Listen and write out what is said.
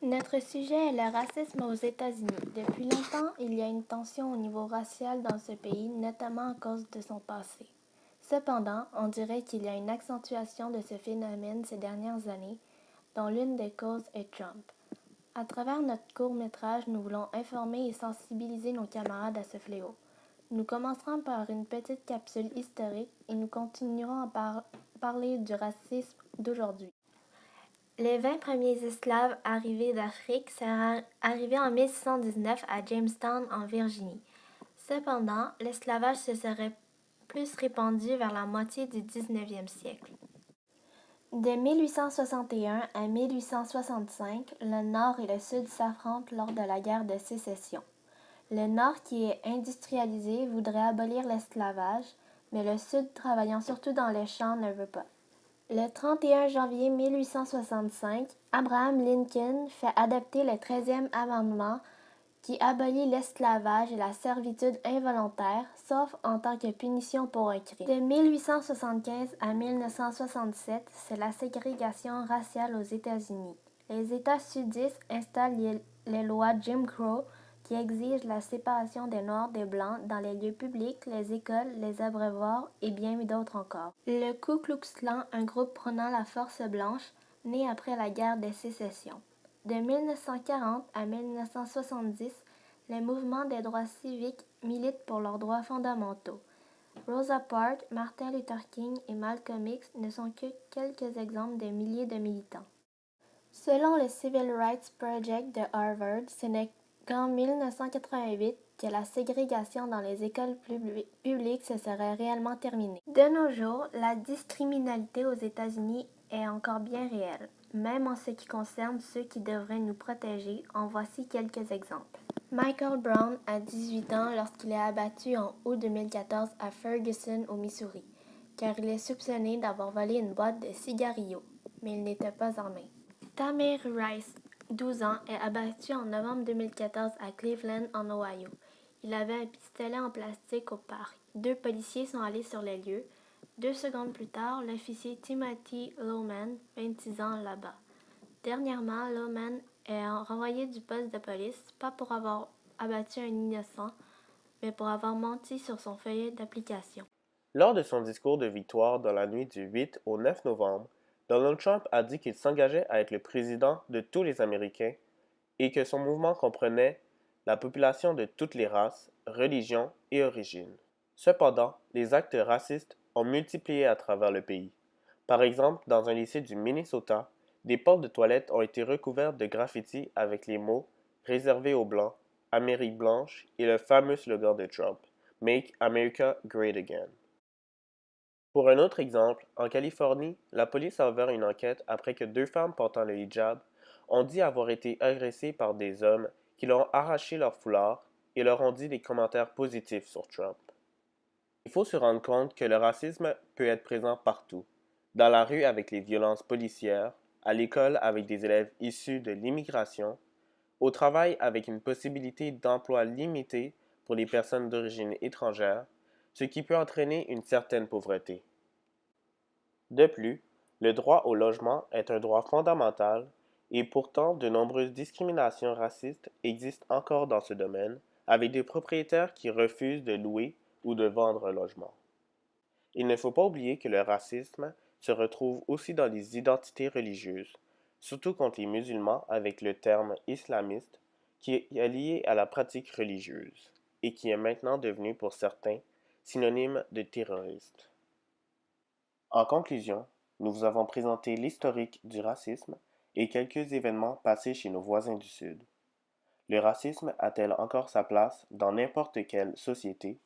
Notre sujet est le racisme aux États-Unis. Depuis longtemps, il y a une tension au niveau racial dans ce pays, notamment à cause de son passé. Cependant, on dirait qu'il y a une accentuation de ce phénomène ces dernières années, dont l'une des causes est Trump. À travers notre court-métrage, nous voulons informer et sensibiliser nos camarades à ce fléau. Nous commencerons par une petite capsule historique et nous continuerons à parler du racisme d'aujourd'hui. Les 20 premiers esclaves arrivés d'Afrique seraient arrivés en 1619 à Jamestown, en Virginie. Cependant, l'esclavage se serait plus répandu vers la moitié du 19e siècle. De 1861 à 1865, le Nord et le Sud s'affrontent lors de la guerre de sécession. Le Nord, qui est industrialisé, voudrait abolir l'esclavage, mais le Sud, travaillant surtout dans les champs, ne veut pas. Le 31 janvier 1865, Abraham Lincoln fait adopter le 13e amendement qui abolit l'esclavage et la servitude involontaire, sauf en tant que punition pour un crime. De 1875 à 1967, c'est la ségrégation raciale aux États-Unis. Les États sudistes installent les lois Jim Crow qui exigent la séparation des Noirs des Blancs dans les lieux publics, les écoles, les abreuvoirs et bien d'autres encore. Le Ku Klux Klan, un groupe prônant la force blanche, né après la guerre de sécession. De 1940 à 1970, les mouvements des droits civiques militent pour leurs droits fondamentaux. Rosa Parks, Martin Luther King et Malcolm X ne sont que quelques exemples de milliers de militants. Selon le Civil Rights Project de Harvard, ce n'est qu'en 1988 que la ségrégation dans les écoles publiques se serait réellement terminée. De nos jours, la discriminalité aux États-Unis est encore bien réelle, même en ce qui concerne ceux qui devraient nous protéger. En voici quelques exemples. Michael Brown a 18 ans lorsqu'il est abattu en août 2014 à Ferguson, au Missouri, car il est soupçonné d'avoir volé une boîte de cigarillos, mais il n'était pas armé. Tamir Rice, 12 ans, est abattu en novembre 2014 à Cleveland, en Ohio. Il avait un pistolet en plastique au parc. 2 policiers sont allés sur les lieux. 2 secondes plus tard, l'officier Timothy Loehmann, 26 ans, l'abat. Dernièrement, Loehmann est renvoyé du poste de police, pas pour avoir abattu un innocent, mais pour avoir menti sur son feuillet d'application. Lors de son discours de victoire dans la nuit du 8 au 9 novembre, Donald Trump a dit qu'il s'engageait à être le président de tous les Américains et que son mouvement comprenait la population de toutes les races, religions et origines. Cependant, les actes racistes ont multiplié à travers le pays. Par exemple, dans un lycée du Minnesota, des portes de toilettes ont été recouvertes de graffitis avec les mots « Réservé aux Blancs »,« Amérique blanche » et le fameux slogan de Trump « Make America Great Again ». Pour un autre exemple, en Californie, la police a ouvert une enquête après que 2 femmes portant le hijab ont dit avoir été agressées par des hommes qui leur ont arraché leur foulard et leur ont dit des commentaires positifs sur Trump. Il faut se rendre compte que le racisme peut être présent partout, dans la rue avec les violences policières, à l'école avec des élèves issus de l'immigration, au travail avec une possibilité d'emploi limitée pour les personnes d'origine étrangère, ce qui peut entraîner une certaine pauvreté. De plus, le droit au logement est un droit fondamental et pourtant de nombreuses discriminations racistes existent encore dans ce domaine, avec des propriétaires qui refusent de louer ou de vendre un logement. Il ne faut pas oublier que le racisme se retrouve aussi dans les identités religieuses, surtout contre les musulmans avec le terme islamiste qui est lié à la pratique religieuse et qui est maintenant devenu pour certains synonyme de terroriste. En conclusion, nous vous avons présenté l'historique du racisme et quelques événements passés chez nos voisins du Sud. Le racisme a-t-il encore sa place dans n'importe quelle société?